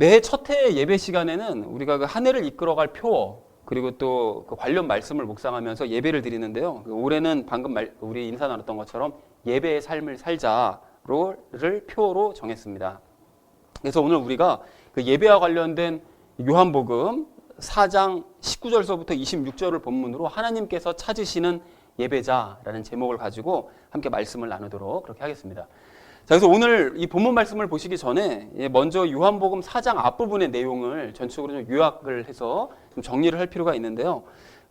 매해 첫 해 예배 시간에는 우리가 그 한 해를 이끌어갈 표어 그리고 또 그 관련 말씀을 묵상하면서 예배를 드리는데요. 올해는 방금 우리 인사 나눴던 것처럼 예배의 삶을 살자를 표어로 정했습니다. 그래서 오늘 우리가 그 예배와 관련된 요한복음 4장 19절서부터 26절을 본문으로 하나님께서 찾으시는 예배자라는 제목을 가지고 함께 말씀을 나누도록 그렇게 하겠습니다. 자, 그래서 오늘 이 본문 말씀을 보시기 전에 먼저 요한복음 4장 앞부분의 내용을 전적으로 좀 요약을 해서 좀 정리를 할 필요가 있는데요.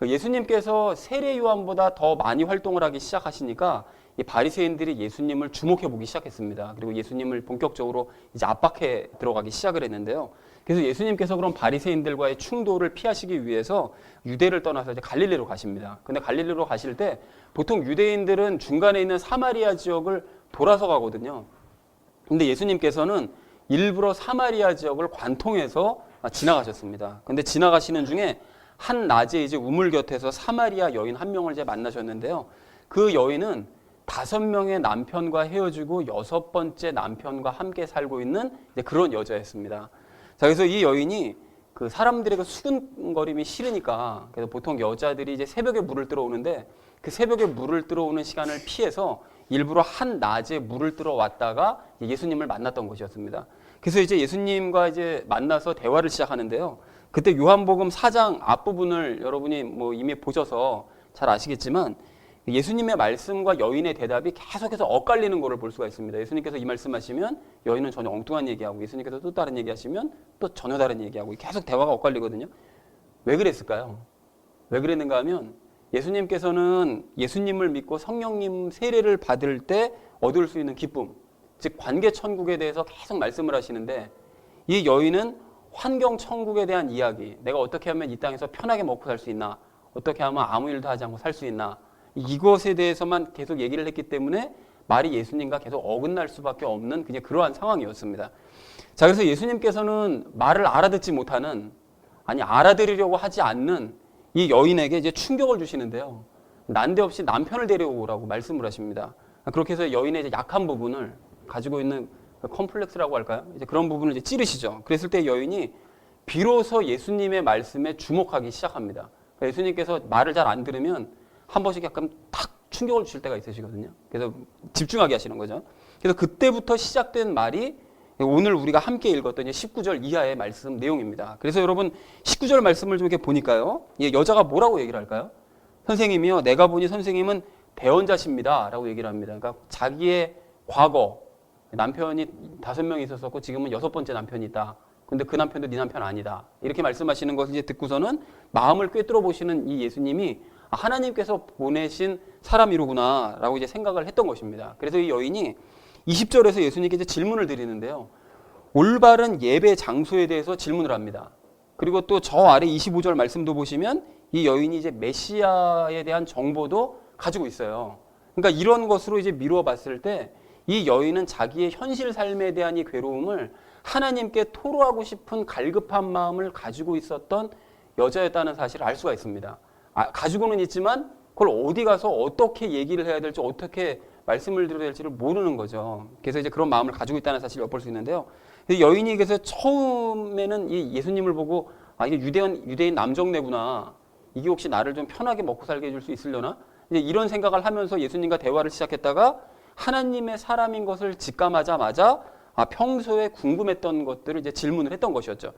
예수님께서 세례 요한보다 더 많이 활동을 하기 시작하시니까 이 바리새인들이 예수님을 주목해 보기 시작했습니다. 그리고 예수님을 본격적으로 이제 압박해 들어가기 시작을 했는데요. 그래서 예수님께서 그런 바리새인들과의 충돌을 피하시기 위해서 유대를 떠나서 이제 갈릴리로 가십니다. 근데 갈릴리로 가실 때 보통 유대인들은 중간에 있는 사마리아 지역을 돌아서 가거든요. 근데 예수님께서는 일부러 사마리아 지역을 관통해서 지나가셨습니다. 근데 지나가시는 중에 한 낮에 이제 우물 곁에서 사마리아 여인 한 명을 이제 만나셨는데요. 그 여인은 5명의 남편과 헤어지고 6번째 남편과 함께 살고 있는 이제 그런 여자였습니다. 자, 그래서 이 여인이 그 사람들의 그 수군거림이 싫으니까 그래서 보통 여자들이 이제 새벽에 물을 뜨러 오는데 그 새벽에 물을 뜨러 오는 시간을 피해서 일부러 한 낮에 물을 뜨러 왔다가 예수님을 만났던 것이었습니다. 그래서 이제 예수님과 이제 만나서 대화를 시작하는데요. 그때 요한복음 4장 앞부분을 여러분이 뭐 이미 보셔서 잘 아시겠지만 예수님의 말씀과 여인의 대답이 계속해서 엇갈리는 것을 볼 수가 있습니다. 예수님께서 이 말씀하시면 여인은 전혀 엉뚱한 얘기하고 예수님께서 또 다른 얘기하시면 또 전혀 다른 얘기하고 계속 대화가 엇갈리거든요. 왜 그랬을까요? 왜 그랬는가 하면 예수님께서는 예수님을 믿고 성령님 세례를 받을 때 얻을 수 있는 기쁨, 즉 관계천국에 대해서 계속 말씀을 하시는데 이 여인은 환경천국에 대한 이야기, 내가 어떻게 하면 이 땅에서 편하게 먹고 살 수 있나, 어떻게 하면 아무 일도 하지 않고 살 수 있나, 이것에 대해서만 계속 얘기를 했기 때문에 말이 예수님과 계속 어긋날 수밖에 없는 그냥 그러한 상황이었습니다. 자, 그래서 예수님께서는 말을 알아듣지 못하는, 아니 알아들으려고 하지 않는 이 여인에게 이제 충격을 주시는데요. 난데없이 남편을 데려오라고 말씀을 하십니다. 그렇게 해서 여인의 이제 약한 부분을 가지고 있는 컴플렉스라고 할까요? 이제 그런 부분을 이제 찌르시죠. 그랬을 때 여인이 비로소 예수님의 말씀에 주목하기 시작합니다. 그러니까 예수님께서 말을 잘 안 들으면 한 번씩 약간 탁 충격을 주실 때가 있으시거든요. 그래서 집중하게 하시는 거죠. 그래서 그때부터 시작된 말이 오늘 우리가 함께 읽었던 19절 이하의 말씀 내용입니다. 그래서 여러분 19절 말씀을 좀 이렇게 보니까요. 여자가 뭐라고 얘기를 할까요? 선생님이요. 내가 보니 선생님은 배언자십니다. 라고 얘기를 합니다. 그러니까 자기의 과거, 남편이 5명이 있었었고 지금은 6번째 남편이 있다. 근데 그 남편도 네 남편 아니다. 이렇게 말씀하시는 것을 이제 듣고서는 마음을 꿰뚫어 보시는 이 예수님이 하나님께서 보내신 사람이로구나 라고 이제 생각을 했던 것입니다. 그래서 이 여인이 20절에서 예수님께 이제 질문을 드리는데요. 올바른 예배 장소에 대해서 질문을 합니다. 그리고 또 저 아래 25절 말씀도 보시면 이 여인이 이제 메시아에 대한 정보도 가지고 있어요. 그러니까 이런 것으로 이제 미루어 봤을 때 이 여인은 자기의 현실 삶에 대한 이 괴로움을 하나님께 토로하고 싶은 갈급한 마음을 가지고 있었던 여자였다는 사실을 알 수가 있습니다. 가지고는 있지만 그걸 어디 가서 어떻게 얘기를 해야 될지 어떻게 말씀을 드려야 될지를 모르는 거죠. 그래서 이제 그런 마음을 가지고 있다는 사실을 엿볼 수 있는데요. 여인이 그래서 처음에는 이 예수님을 보고 이게 유대인 남정네구나. 이게 혹시 나를 좀 편하게 먹고 살게 해줄 수 있으려나? 이제 이런 생각을 하면서 예수님과 대화를 시작했다가 하나님의 사람인 것을 직감하자마자 평소에 궁금했던 것들을 이제 질문을 했던 것이었죠.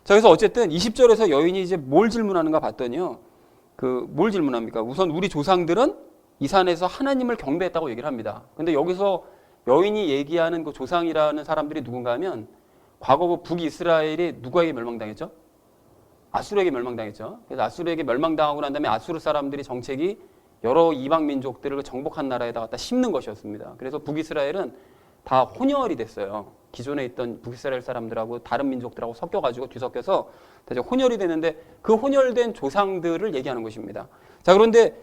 자, 그래서 어쨌든 20절에서 여인이 이제 뭘 질문하는가 봤더니요. 뭘 질문합니까? 우선 우리 조상들은 이 산에서 하나님을 경배했다고 얘기를 합니다. 근데 여기서 여인이 얘기하는 그 조상이라는 사람들이 누군가 하면 과거 그 북이스라엘이 누구에게 멸망당했죠? 아수르에게 멸망당했죠. 그래서 아수르에게 멸망당하고 난 다음에 아수르 사람들이 정책이 여러 이방 민족들을 정복한 나라에다 갖다 심는 것이었습니다. 그래서 북이스라엘은 다 혼혈이 됐어요. 기존에 있던 북이스라엘 사람들하고 다른 민족들하고 섞여가지고 뒤섞여서 이제 혼혈이 되는데 그 혼혈된 조상들을 얘기하는 것입니다. 자, 그런데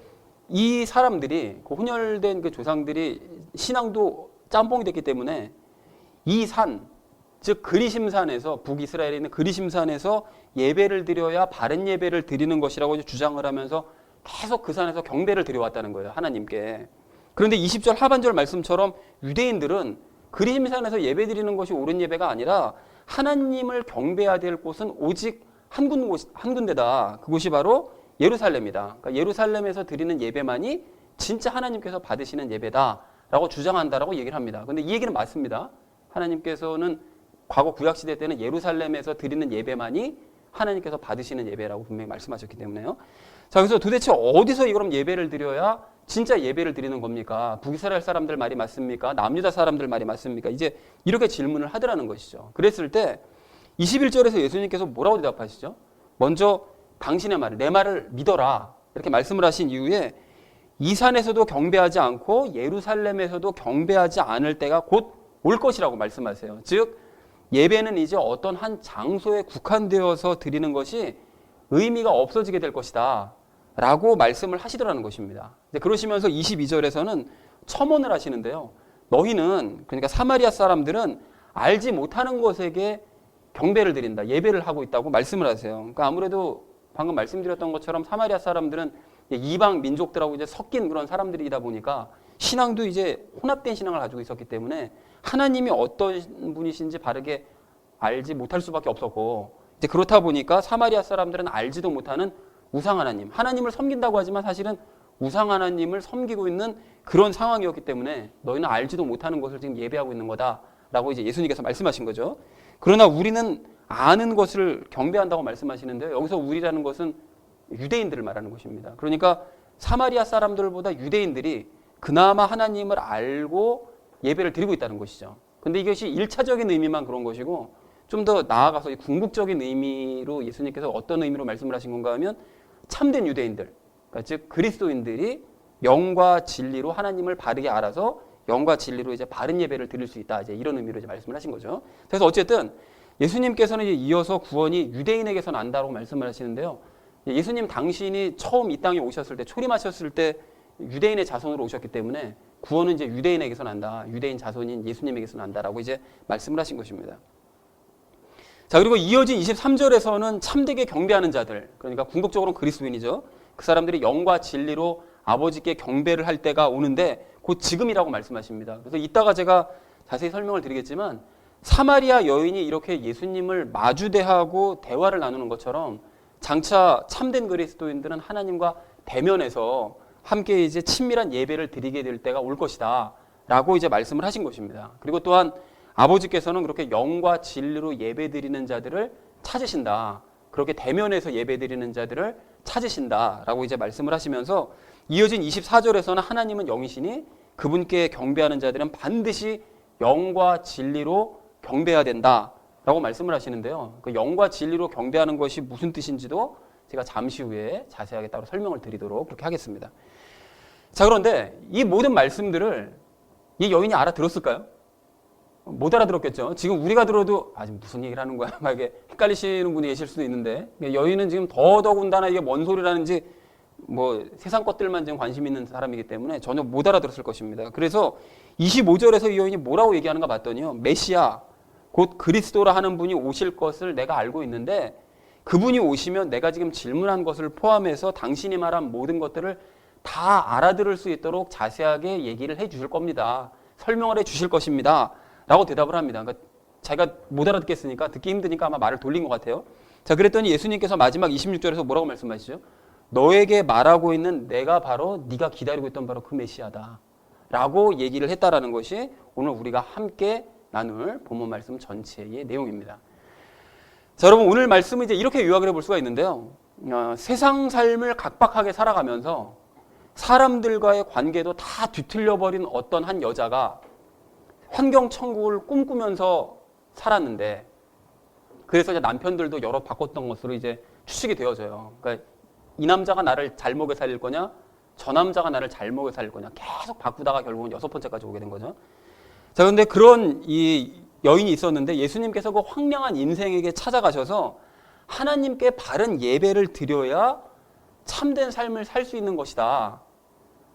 이 사람들이 그 혼혈된 그 조상들이 신앙도 짬뽕이 됐기 때문에 이 산, 즉 그리심산에서 북이스라엘에 있는 그리심산에서 예배를 드려야 바른 예배를 드리는 것이라고 이제 주장을 하면서 계속 그 산에서 경배를 드려왔다는 거예요. 하나님께. 그런데 20절 하반절 말씀처럼 유대인들은 그리심산에서 예배 드리는 것이 옳은 예배가 아니라 하나님을 경배해야 될 곳은 오직 한 군데다. 그곳이 바로 예루살렘이다. 그러니까 예루살렘에서 드리는 예배만이 진짜 하나님께서 받으시는 예배다라고 주장한다라고 얘기를 합니다. 그런데 이 얘기는 맞습니다. 하나님께서는 과거 구약시대 때는 예루살렘에서 드리는 예배만이 하나님께서 받으시는 예배라고 분명히 말씀하셨기 때문에요. 자, 그래서 도대체 어디서 그럼 예배를 드려야 진짜 예배를 드리는 겁니까? 북이스라엘 사람들 말이 맞습니까? 남유다 사람들 말이 맞습니까? 이제 이렇게 질문을 하더라는 것이죠. 그랬을 때 21절에서 예수님께서 뭐라고 대답하시죠? 먼저 당신의 말을, 내 말을 믿어라. 이렇게 말씀을 하신 이후에 이 산에서도 경배하지 않고 예루살렘에서도 경배하지 않을 때가 곧 올 것이라고 말씀하세요. 즉 예배는 이제 어떤 한 장소에 국한되어서 드리는 것이 의미가 없어지게 될 것이다 라고 말씀을 하시더라는 것입니다. 그러시면서 22절에서는 첨언을 하시는데요. 너희는, 그러니까 사마리아 사람들은 알지 못하는 것에게 경배를 드린다, 예배를 하고 있다고 말씀을 하세요. 그러니까 아무래도 방금 말씀드렸던 것처럼 사마리아 사람들은 이방 민족들하고 이제 섞인 그런 사람들이다 보니까 신앙도 이제 혼합된 신앙을 가지고 있었기 때문에 하나님이 어떤 분이신지 바르게 알지 못할 수밖에 없었고, 이제 그렇다 보니까 사마리아 사람들은 알지도 못하는 우상 하나님, 하나님을 섬긴다고 하지만 사실은 우상 하나님을 섬기고 있는 그런 상황이었기 때문에 너희는 알지도 못하는 것을 지금 예배하고 있는 거다라고 이제 예수님께서 말씀하신 거죠. 그러나 우리는 아는 것을 경배한다고 말씀하시는데요. 여기서 우리라는 것은 유대인들을 말하는 것입니다. 그러니까 사마리아 사람들보다 유대인들이 그나마 하나님을 알고 예배를 드리고 있다는 것이죠. 근데 이것이 1차적인 의미만 그런 것이고, 좀 더 나아가서 궁극적인 의미로 예수님께서 어떤 의미로 말씀을 하신 건가 하면 참된 유대인들, 그러니까 즉 그리스도인들이 영과 진리로 하나님을 바르게 알아서 영과 진리로 이제 바른 예배를 드릴 수 있다, 이제 이런 의미로 이제 말씀을 하신 거죠. 그래서 어쨌든 예수님께서는 이제 이어서 구원이 유대인에게서 난다고 말씀을 하시는데요. 예수님 당신이 처음 이 땅에 오셨을 때, 초림하셨을 때 유대인의 자손으로 오셨기 때문에 구원은 이제 유대인에게서 난다, 유대인 자손인 예수님에게서 난다라고 이제 말씀을 하신 것입니다. 자, 그리고 이어진 23절에서는 참되게 경배하는 자들, 그러니까 궁극적으로는 그리스도인이죠. 그 사람들이 영과 진리로 아버지께 경배를 할 때가 오는데 곧 지금이라고 말씀하십니다. 그래서 이따가 제가 자세히 설명을 드리겠지만 사마리아 여인이 이렇게 예수님을 마주대하고 대화를 나누는 것처럼 장차 참된 그리스도인들은 하나님과 대면해서 함께 이제 친밀한 예배를 드리게 될 때가 올 것이다 라고 이제 말씀을 하신 것입니다. 그리고 또한 아버지께서는 그렇게 영과 진리로 예배 드리는 자들을 찾으신다, 그렇게 대면해서 예배 드리는 자들을 찾으신다 라고 이제 말씀을 하시면서 이어진 24절에서는 하나님은 영이시니 그분께 경배하는 자들은 반드시 영과 진리로 경배해야 된다 라고 말씀을 하시는데요. 그 영과 진리로 경배하는 것이 무슨 뜻인지도 제가 잠시 후에 자세하게 따로 설명을 드리도록 그렇게 하겠습니다. 자, 그런데 이 모든 말씀들을 이 여인이 알아들었을까요? 못 알아들었겠죠. 지금 우리가 들어도 지금 무슨 얘기를 하는 거야? 막 이게 헷갈리시는 분이 계실 수도 있는데, 여인은 지금 더더군다나 이게 뭔 소리라는지 뭐 세상 것들만 지금 관심 있는 사람이기 때문에 전혀 못 알아들었을 것입니다. 그래서 25절에서 이 여인이 뭐라고 얘기하는가 봤더니요, 메시아 곧 그리스도라 하는 분이 오실 것을 내가 알고 있는데 그분이 오시면 내가 지금 질문한 것을 포함해서 당신이 말한 모든 것들을 다 알아들을 수 있도록 자세하게 얘기를 해 주실 겁니다. 설명을 해 주실 것입니다 라고 대답을 합니다. 그러니까 자기가 못 알아듣겠으니까, 듣기 힘드니까 아마 말을 돌린 것 같아요. 자, 그랬더니 예수님께서 마지막 26절에서 뭐라고 말씀하시죠? 너에게 말하고 있는 내가 바로 네가 기다리고 있던 바로 그 메시아다 라고 얘기를 했다라는 것이 오늘 우리가 함께 나눌 본문 말씀 전체의 내용입니다. 자, 여러분, 오늘 말씀은 이제 이렇게 요약을 해볼 수가 있는데요. 세상 삶을 각박하게 살아가면서 사람들과의 관계도 다 뒤틀려버린 어떤 한 여자가 환경천국을 꿈꾸면서 살았는데, 그래서 이제 남편들도 여러 바꿨던 것으로 이제 추측이 되어져요. 그러니까 이 남자가 나를 잘 먹여 살릴 거냐, 저 남자가 나를 잘 먹여 살릴 거냐, 계속 바꾸다가 결국은 6번째까지 오게 된 거죠. 자, 그런데 그런 이 여인이 있었는데 예수님께서 그 황량한 인생에게 찾아가셔서 하나님께 바른 예배를 드려야 참된 삶을 살 수 있는 것이다,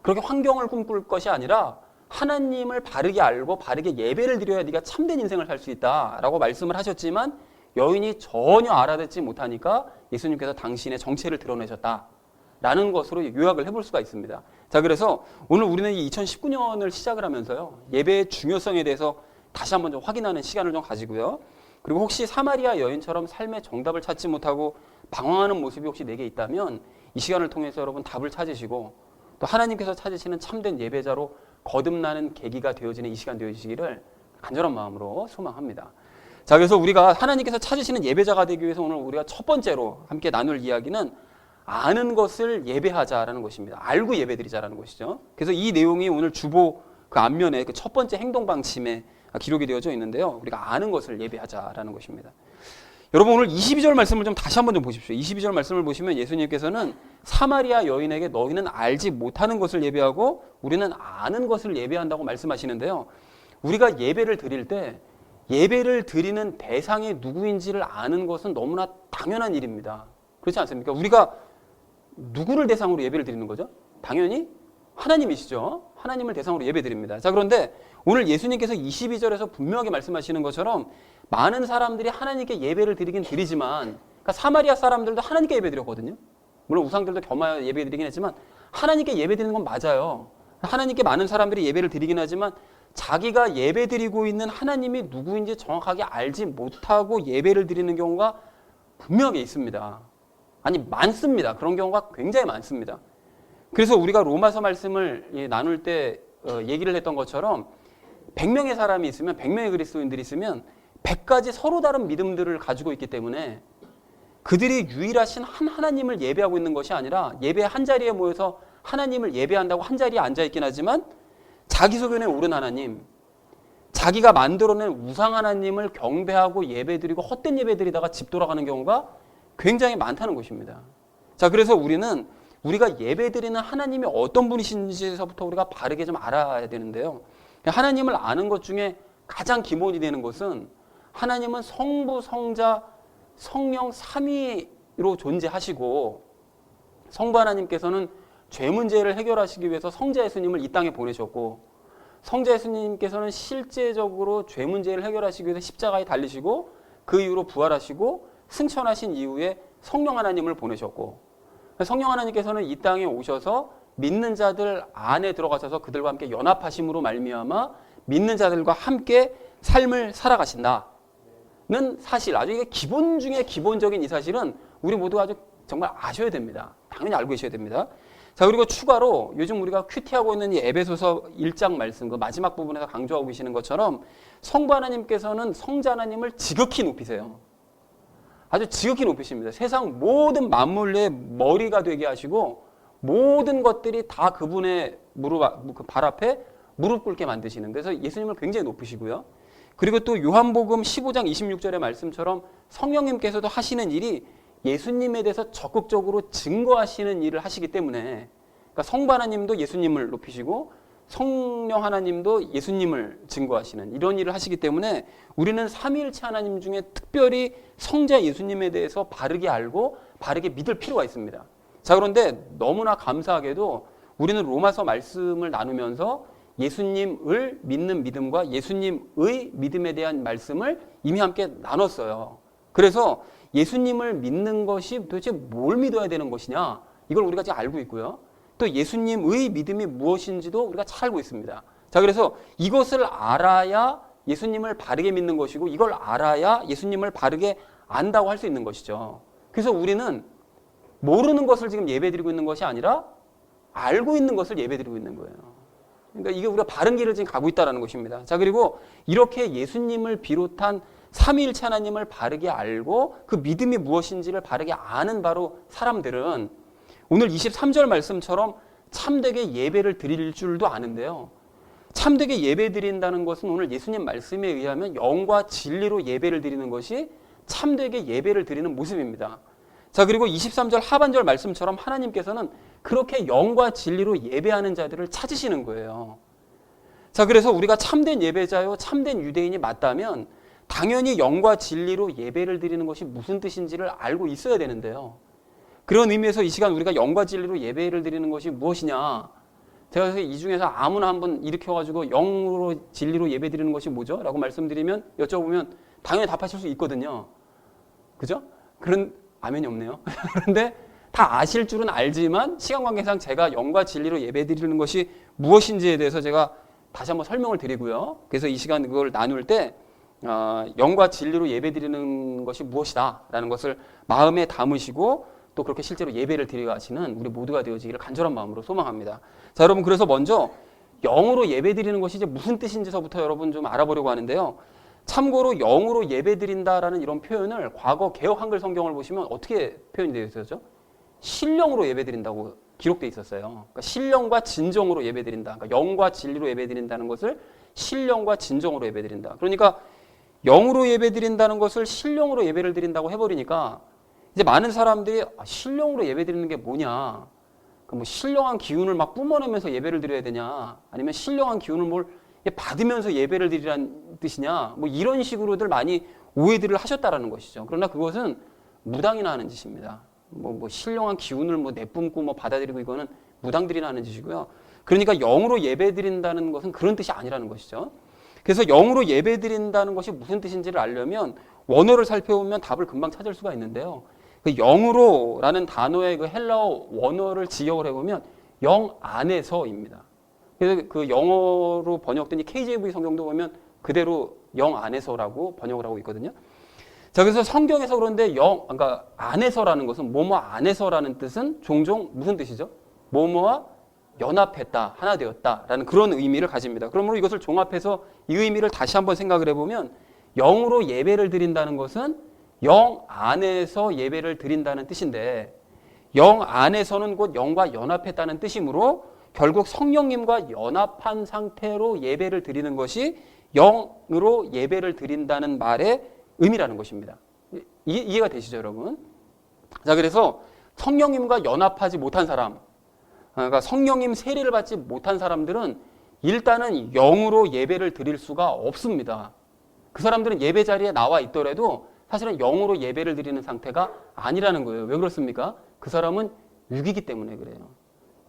그렇게 환경을 꿈꿀 것이 아니라 하나님을 바르게 알고 바르게 예배를 드려야 네가 참된 인생을 살 수 있다라고 말씀을 하셨지만 여인이 전혀 알아듣지 못하니까 예수님께서 당신의 정체를 드러내셨다라는 것으로 요약을 해볼 수가 있습니다. 자, 그래서 오늘 우리는 이 2019년을 시작을 하면서요, 예배의 중요성에 대해서 다시 한번 좀 확인하는 시간을 좀 가지고요, 그리고 혹시 사마리아 여인처럼 삶의 정답을 찾지 못하고 방황하는 모습이 혹시 내게 있다면 이 시간을 통해서 여러분 답을 찾으시고 또 하나님께서 찾으시는 참된 예배자로 거듭나는 계기가 되어지는 이 시간 되어지기를 간절한 마음으로 소망합니다. 자, 그래서 우리가 하나님께서 찾으시는 예배자가 되기 위해서 오늘 우리가 첫 번째로 함께 나눌 이야기는 아는 것을 예배하자라는 것입니다. 알고 예배드리자라는 것이죠. 그래서 이 내용이 오늘 주보 그 앞면에 그 첫 번째 행동 방침에 기록이 되어져 있는데요. 우리가 아는 것을 예배하자라는 것입니다. 여러분 오늘 22절 말씀을 좀 다시 한번 좀 보십시오. 22절 말씀을 보시면 예수님께서는 사마리아 여인에게 너희는 알지 못하는 것을 예배하고 우리는 아는 것을 예배한다고 말씀하시는데요. 우리가 예배를 드릴 때 예배를 드리는 대상이 누구인지를 아는 것은 너무나 당연한 일입니다. 그렇지 않습니까? 우리가 누구를 대상으로 예배를 드리는 거죠? 당연히 하나님이시죠. 하나님을 대상으로 예배 드립니다. 자, 그런데 오늘 예수님께서 22절에서 분명하게 말씀하시는 것처럼 많은 사람들이 하나님께 예배를 드리긴 드리지만 그러니까 사마리아 사람들도 하나님께 예배 드렸거든요. 물론 우상들도 겸하여 예배 드리긴 했지만 하나님께 예배 드리는 건 맞아요. 하나님께 많은 사람들이 예배를 드리긴 하지만 자기가 예배 드리고 있는 하나님이 누구인지 정확하게 알지 못하고 예배를 드리는 경우가 분명하게 있습니다. 아니 많습니다. 그런 경우가 굉장히 많습니다. 그래서 우리가 로마서 말씀을 나눌 때 얘기를 했던 것처럼 100명의 사람이 있으면 100명의 그리스도인들이 있으면 100가지 서로 다른 믿음들을 가지고 있기 때문에 그들이 유일하신 한 하나님을 예배하고 있는 것이 아니라 예배 한 자리에 모여서 하나님을 예배한다고 한 자리에 앉아있긴 하지만 자기 소견에 옳은 하나님, 자기가 만들어낸 우상 하나님을 경배하고 예배드리고 헛된 예배드리다가 집 돌아가는 경우가 굉장히 많다는 것입니다. 자, 그래서 우리는 우리가 예배드리는 하나님이 어떤 분이신지에서부터 우리가 바르게 좀 알아야 되는데요. 하나님을 아는 것 중에 가장 기본이 되는 것은 하나님은 성부, 성자, 성령 삼위로 존재하시고 성부 하나님께서는 죄 문제를 해결하시기 위해서 성자 예수님을 이 땅에 보내셨고 성자 예수님께서는 실제적으로 죄 문제를 해결하시기 위해서 십자가에 달리시고 그 이후로 부활하시고 승천하신 이후에 성령 하나님을 보내셨고 성령 하나님께서는 이 땅에 오셔서 믿는 자들 안에 들어가셔서 그들과 함께 연합하심으로 말미암아 믿는 자들과 함께 삶을 살아가신다는 사실, 아주 이게 기본 중에 기본적인 이 사실은 우리 모두가 아주 정말 아셔야 됩니다. 당연히 알고 계셔야 됩니다. 자, 그리고 추가로 요즘 우리가 큐티하고 있는 이 에베소서 1장 말씀 그 마지막 부분에서 강조하고 계시는 것처럼 성부 하나님께서는 성자 하나님을 지극히 높이세요. 아주 지극히 높이십니다. 세상 모든 만물의 머리가 되게 하시고 모든 것들이 다 그분의 발 앞에 무릎 꿇게 만드시는, 그래서 예수님을 굉장히 높이시고요. 그리고 또 요한복음 15장 26절의 말씀처럼 성령님께서도 하시는 일이 예수님에 대해서 적극적으로 증거하시는 일을 하시기 때문에, 그러니까 성부 하나님도 예수님을 높이시고 성령 하나님도 예수님을 증거하시는 이런 일을 하시기 때문에 우리는 삼위일체 하나님 중에 특별히 성자 예수님에 대해서 바르게 알고 바르게 믿을 필요가 있습니다. 자, 그런데 너무나 감사하게도 우리는 로마서 말씀을 나누면서 예수님을 믿는 믿음과 예수님의 믿음에 대한 말씀을 이미 함께 나눴어요. 그래서 예수님을 믿는 것이 도대체 뭘 믿어야 되는 것이냐, 이걸 우리가 지금 알고 있고요. 또 예수님의 믿음이 무엇인지도 우리가 잘 알고 있습니다. 자, 그래서 이것을 알아야 예수님을 바르게 믿는 것이고 이걸 알아야 예수님을 바르게 안다고 할 수 있는 것이죠. 그래서 우리는 모르는 것을 지금 예배드리고 있는 것이 아니라 알고 있는 것을 예배드리고 있는 거예요. 그러니까 이게 우리가 바른 길을 지금 가고 있다는 것입니다. 자, 그리고 이렇게 예수님을 비롯한 삼위일체 하나님을 바르게 알고 그 믿음이 무엇인지를 바르게 아는 바로 사람들은 오늘 23절 말씀처럼 참되게 예배를 드릴 줄도 아는데요. 참되게 예배 드린다는 것은 오늘 예수님 말씀에 의하면 영과 진리로 예배를 드리는 것이 참되게 예배를 드리는 모습입니다. 자, 그리고 23절 하반절 말씀처럼 하나님께서는 그렇게 영과 진리로 예배하는 자들을 찾으시는 거예요. 자, 그래서 우리가 참된 예배자요, 참된 유대인이 맞다면 당연히 영과 진리로 예배를 드리는 것이 무슨 뜻인지를 알고 있어야 되는데요. 그런 의미에서 이 시간 우리가 영과 진리로 예배를 드리는 것이 무엇이냐, 제가 그래서 이 중에서 아무나 한번 일으켜가지고 영으로 진리로 예배 드리는 것이 뭐죠? 라고 말씀드리면, 여쭤보면 당연히 답하실 수 있거든요. 그죠? 그런 아멘이 없네요. 그런데 다 아실 줄은 알지만 시간 관계상 제가 영과 진리로 예배 드리는 것이 무엇인지에 대해서 제가 다시 한번 설명을 드리고요. 그래서 이 시간 그걸 나눌 때 영과 진리로 예배드리는 것이 무엇이다라는 것을 마음에 담으시고 또 그렇게 실제로 예배를 드려가시는 우리 모두가 되어지기를 간절한 마음으로 소망합니다. 자, 여러분, 그래서 먼저 영으로 예배드리는 것이 이제 무슨 뜻인지서부터 여러분 좀 알아보려고 하는데요. 참고로 영으로 예배드린다라는 이런 표현을 과거 개역 한글 성경을 보시면 어떻게 표현이 되어 있었죠? 신령으로 예배드린다고 기록되어 있었어요. 그러니까 신령과 진정으로 예배드린다. 그러니까 영과 진리로 예배드린다는 것을 신령과 진정으로 예배드린다. 그러니까 영으로 예배드린다는 것을 신령으로 예배를 드린다고 해버리니까 이제 많은 사람들이 신령으로 예배드리는 게 뭐냐? 뭐 신령한 기운을 막 뿜어내면서 예배를 드려야 되냐? 아니면 신령한 기운을 뭘 받으면서 예배를 드리라는 뜻이냐? 뭐 이런 식으로들 많이 오해들을 하셨다라는 것이죠. 그러나 그것은 무당이나 하는 짓입니다. 뭐 신령한 기운을 뭐 내뿜고 뭐 받아들이고 이거는 무당들이나 하는 짓이고요. 그러니까 영으로 예배드린다는 것은 그런 뜻이 아니라는 것이죠. 그래서 영으로 예배드린다는 것이 무슨 뜻인지를 알려면 원어를 살펴보면 답을 금방 찾을 수가 있는데요. 그 영으로라는 단어의 그 헬라어 원어를 직역을 해보면 영 안에서입니다. 그래서 그 영어로 번역된 이 KJV 성경도 보면 그대로 영 안에서라고 번역을 하고 있거든요. 자, 그래서 성경에서 그런데 그러니까 안에서라는 것은 뭐뭐 안에서라는 뜻은 종종 무슨 뜻이죠? 뭐뭐와 연합했다, 하나 되었다라는 그런 의미를 가집니다. 그러므로 이것을 종합해서 이 의미를 다시 한번 생각을 해보면 영으로 예배를 드린다는 것은 영 안에서 예배를 드린다는 뜻인데 영 안에서는 곧 영과 연합했다는 뜻이므로 결국 성령님과 연합한 상태로 예배를 드리는 것이 영으로 예배를 드린다는 말의 의미라는 것입니다. 이해가 되시죠, 여러분? 자, 그래서 성령님과 연합하지 못한 사람, 그러니까 성령님 세례를 받지 못한 사람들은 일단은 영으로 예배를 드릴 수가 없습니다. 그 사람들은 예배 자리에 나와 있더라도 사실은 영으로 예배를 드리는 상태가 아니라는 거예요. 왜 그렇습니까? 그 사람은 육이기 때문에 그래요.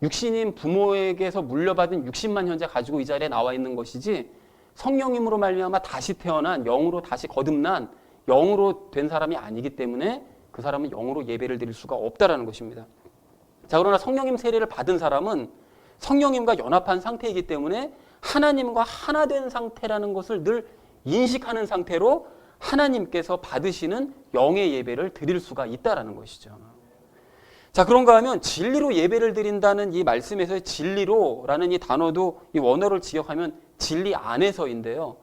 육신인 부모에게서 물려받은 육신만 현재 가지고 이 자리에 나와 있는 것이지 성령님으로 말미암아 다시 태어난 영으로 다시 거듭난 영으로 된 사람이 아니기 때문에 그 사람은 영으로 예배를 드릴 수가 없다라는 것입니다. 자, 그러나 성령님 세례를 받은 사람은 성령님과 연합한 상태이기 때문에 하나님과 하나 된 상태라는 것을 늘 인식하는 상태로 하나님께서 받으시는 영의 예배를 드릴 수가 있다라는 것이죠. 자, 그런가 하면 진리로 예배를 드린다는 이 말씀에서의 진리로라는 이 단어도 이 원어를 직역하면 진리 안에서인데요.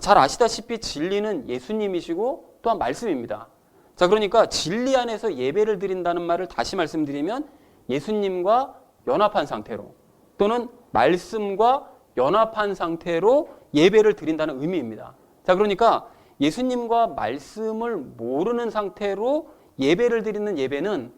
잘 아시다시피 진리는 예수님이시고 또한 말씀입니다. 자, 그러니까 진리 안에서 예배를 드린다는 말을 다시 말씀드리면 예수님과 연합한 상태로 또는 말씀과 연합한 상태로 예배를 드린다는 의미입니다. 자, 그러니까 예수님과 말씀을 모르는 상태로 예배를 드리는 예배는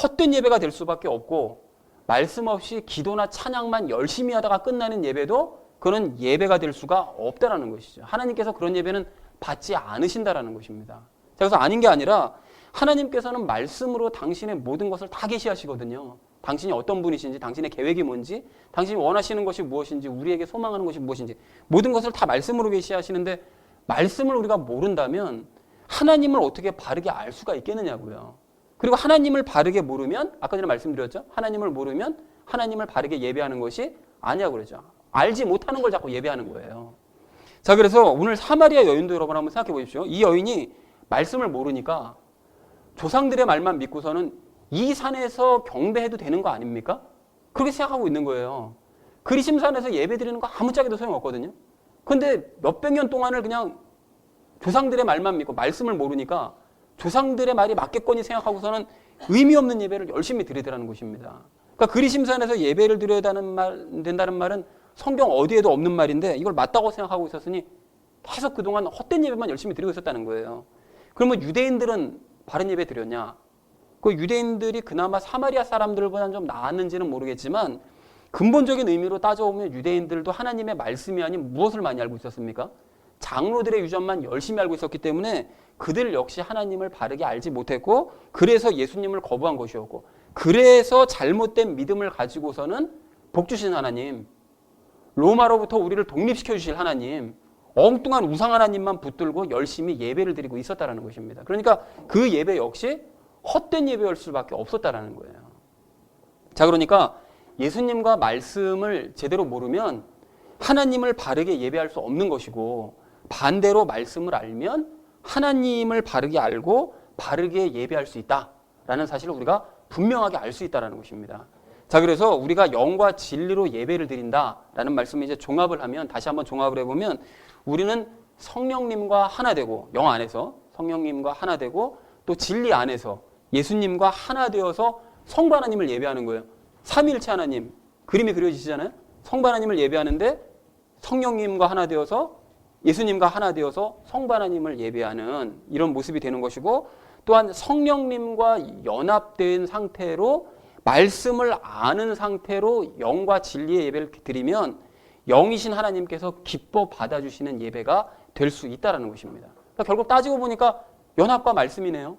헛된 예배가 될 수밖에 없고 말씀 없이 기도나 찬양만 열심히 하다가 끝나는 예배도 그는 예배가 될 수가 없다라는 것이죠. 하나님께서 그런 예배는 받지 않으신다라는 것입니다. 자, 그래서 아닌 게 아니라 하나님께서는 말씀으로 당신의 모든 것을 다 계시하시거든요. 당신이 어떤 분이신지, 당신의 계획이 뭔지, 당신이 원하시는 것이 무엇인지, 우리에게 소망하는 것이 무엇인지 모든 것을 다 말씀으로 계시하시는데 말씀을 우리가 모른다면 하나님을 어떻게 바르게 알 수가 있겠느냐고요. 그리고 하나님을 바르게 모르면 아까 전에 말씀드렸죠. 하나님을 모르면 하나님을 바르게 예배하는 것이 아니라고 그러죠. 알지 못하는 걸 자꾸 예배하는 거예요. 자, 그래서 오늘 사마리아 여인도 여러분 한번 생각해 보십시오. 이 여인이 말씀을 모르니까 조상들의 말만 믿고서는 이 산에서 경배해도 되는 거 아닙니까? 그렇게 생각하고 있는 거예요. 그리심산에서 예배 드리는 거 아무짝에도 소용없거든요. 근데 몇백 년 동안을 그냥 조상들의 말만 믿고 말씀을 모르니까 조상들의 말이 맞겠거니 생각하고서는 의미 없는 예배를 열심히 드리더라는 것입니다. 그러니까 그리심산에서 예배를 드려야 된다는 말은 성경 어디에도 없는 말인데 이걸 맞다고 생각하고 있었으니 계속 그동안 헛된 예배만 열심히 드리고 있었다는 거예요. 그러면 유대인들은 바른 예배 드렸냐? 그 유대인들이 그나마 사마리아 사람들보다는 좀 나았는지는 모르겠지만 근본적인 의미로 따져보면 유대인들도 하나님의 말씀이 아닌 무엇을 많이 알고 있었습니까? 장로들의 유전만 열심히 알고 있었기 때문에 그들 역시 하나님을 바르게 알지 못했고 그래서 예수님을 거부한 것이었고 그래서 잘못된 믿음을 가지고서는 복 주신 하나님, 로마로부터 우리를 독립시켜 주실 하나님, 엉뚱한 우상 하나님만 붙들고 열심히 예배를 드리고 있었다는 것입니다. 그러니까 그 예배 역시 헛된 예배일 수밖에 없었다는 거예요. 자, 그러니까 예수님과 말씀을 제대로 모르면 하나님을 바르게 예배할 수 없는 것이고 반대로 말씀을 알면 하나님을 바르게 알고 바르게 예배할 수 있다라는 사실을 우리가 분명하게 알 수 있다는 것입니다. 자, 그래서 우리가 영과 진리로 예배를 드린다라는 말씀을 이제 종합을 하면, 다시 한번 종합을 해보면, 우리는 성령님과 하나 되고, 영 안에서 성령님과 하나 되고, 또 진리 안에서 예수님과 하나 되어서 성부 하나님을 예배하는 거예요. 삼위일체 하나님, 그림이 그려지시잖아요. 성부 하나님을 예배하는데 성령님과 하나 되어서 예수님과 하나 되어서 성부 하나님을 예배하는 이런 모습이 되는 것이고, 또한 성령님과 연합된 상태로 말씀을 아는 상태로 영과 진리의 예배를 드리면 영이신 하나님께서 기뻐 받아주시는 예배가 될 수 있다는 것입니다. 그러니까 결국 따지고 보니까 연합과 말씀이네요.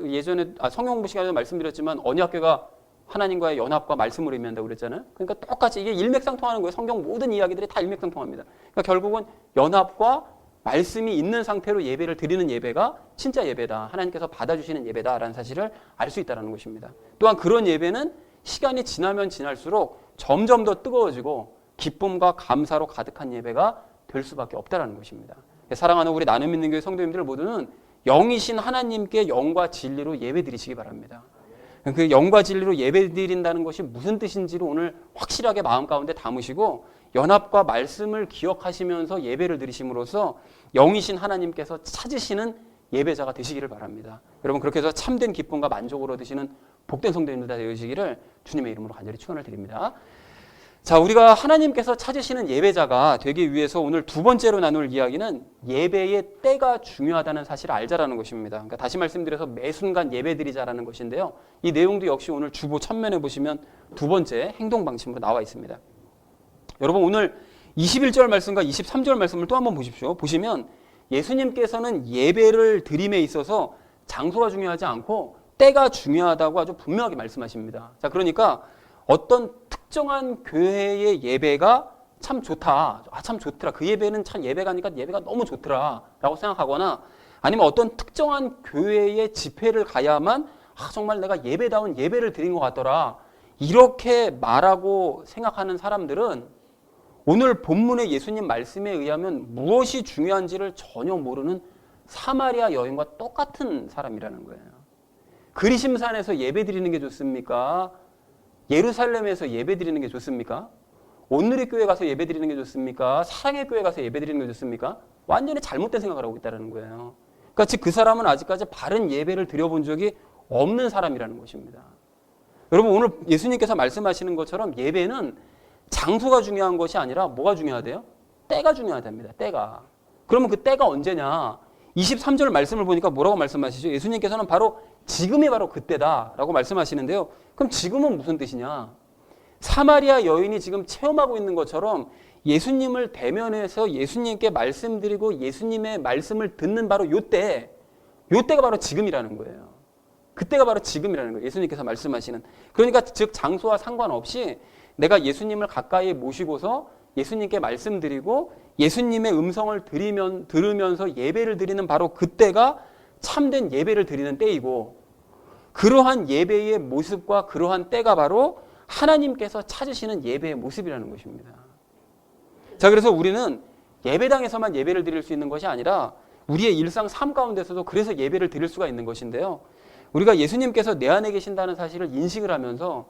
예전에 성경공부 시간에 말씀드렸지만 언약궤가 하나님과의 연합과 말씀을 의미한다고 그랬잖아요. 그러니까 똑같이 이게 일맥상통하는 거예요. 성경 모든 이야기들이 다 일맥상통합니다. 그러니까 결국은 연합과 말씀이 있는 상태로 예배를 드리는 예배가 진짜 예배다, 하나님께서 받아주시는 예배다라는 사실을 알 수 있다는 것입니다. 또한 그런 예배는 시간이 지나면 지날수록 점점 더 뜨거워지고 기쁨과 감사로 가득한 예배가 될 수밖에 없다는 것입니다. 사랑하는 우리 나눔 있는 교회 성도님들 모두는 영이신 하나님께 영과 진리로 예배 드리시기 바랍니다. 그 영과 진리로 예배 드린다는 것이 무슨 뜻인지를 오늘 확실하게 마음 가운데 담으시고 연합과 말씀을 기억하시면서 예배를 드리심으로써 영이신 하나님께서 찾으시는 예배자가 되시기를 바랍니다. 여러분, 그렇게 해서 참된 기쁨과 만족을 얻으시는 복된 성도님들 다 되시기를 주님의 이름으로 간절히 축원을 드립니다. 자, 우리가 하나님께서 찾으시는 예배자가 되기 위해서 오늘 두 번째로 나눌 이야기는 예배의 때가 중요하다는 사실을 알자라는 것입니다. 그러니까 다시 말씀드려서 매 순간 예배드리자라는 것인데요. 이 내용도 역시 오늘 주보 첫면에 보시면 두 번째 행동 방침으로 나와 있습니다. 여러분, 오늘 21절 말씀과 23절 말씀을 또 한번 보십시오. 보시면 예수님께서는 예배를 드림에 있어서 장소가 중요하지 않고 때가 중요하다고 아주 분명하게 말씀하십니다. 자, 그러니까 어떤 특정한 교회의 예배가 참 좋다, 참 좋더라, 그 예배는 참 예배가니까 예배가 너무 좋더라 라고 생각하거나, 아니면 어떤 특정한 교회의 집회를 가야만 정말 내가 예배다운 예배를 드린 것 같더라, 이렇게 말하고 생각하는 사람들은 오늘 본문의 예수님 말씀에 의하면 무엇이 중요한지를 전혀 모르는 사마리아 여인과 똑같은 사람이라는 거예요. 그리심산에서 예배 드리는 게 좋습니까? 예루살렘에서 예배 드리는 게 좋습니까? 온누리 교회 가서 예배 드리는 게 좋습니까? 사랑의 교회 가서 예배 드리는 게 좋습니까? 완전히 잘못된 생각을 하고 있다는 거예요. 그러니까 즉 그 사람은 아직까지 바른 예배를 드려본 적이 없는 사람이라는 것입니다. 여러분, 오늘 예수님께서 말씀하시는 것처럼 예배는 장소가 중요한 것이 아니라 뭐가 중요하대요? 때가 중요하답니다. 때가. 그러면 그 때가 언제냐? 23절 말씀을 보니까 뭐라고 말씀하시죠? 예수님께서는 바로 지금이 바로 그때다라고 말씀하시는데요. 그럼 지금은 무슨 뜻이냐? 사마리아 여인이 지금 체험하고 있는 것처럼 예수님을 대면해서 예수님께 말씀드리고 예수님의 말씀을 듣는 바로 요때가 바로 지금이라는 거예요. 그때가 바로 지금이라는 거예요. 예수님께서 말씀하시는. 그러니까 즉 장소와 상관없이 내가 예수님을 가까이 모시고서 예수님께 말씀드리고 예수님의 음성을 들으면서 예배를 드리는 바로 그때가 참된 예배를 드리는 때이고, 그러한 예배의 모습과 그러한 때가 바로 하나님께서 찾으시는 예배의 모습이라는 것입니다. 자, 그래서 우리는 예배당에서만 예배를 드릴 수 있는 것이 아니라 우리의 일상 삶 가운데서도 그래서 예배를 드릴 수가 있는 것인데요. 우리가 예수님께서 내 안에 계신다는 사실을 인식을 하면서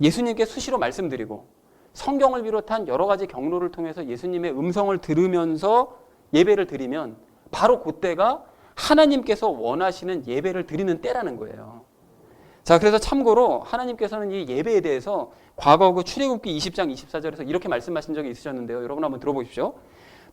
예수님께 수시로 말씀드리고 성경을 비롯한 여러 가지 경로를 통해서 예수님의 음성을 들으면서 예배를 드리면 바로 그때가 하나님께서 원하시는 예배를 드리는 때라는 거예요. 자, 그래서 참고로 하나님께서는 이 예배에 대해서 과거 그 출애굽기 20장 24절에서 이렇게 말씀하신 적이 있으셨는데요. 여러분 한번 들어보십시오.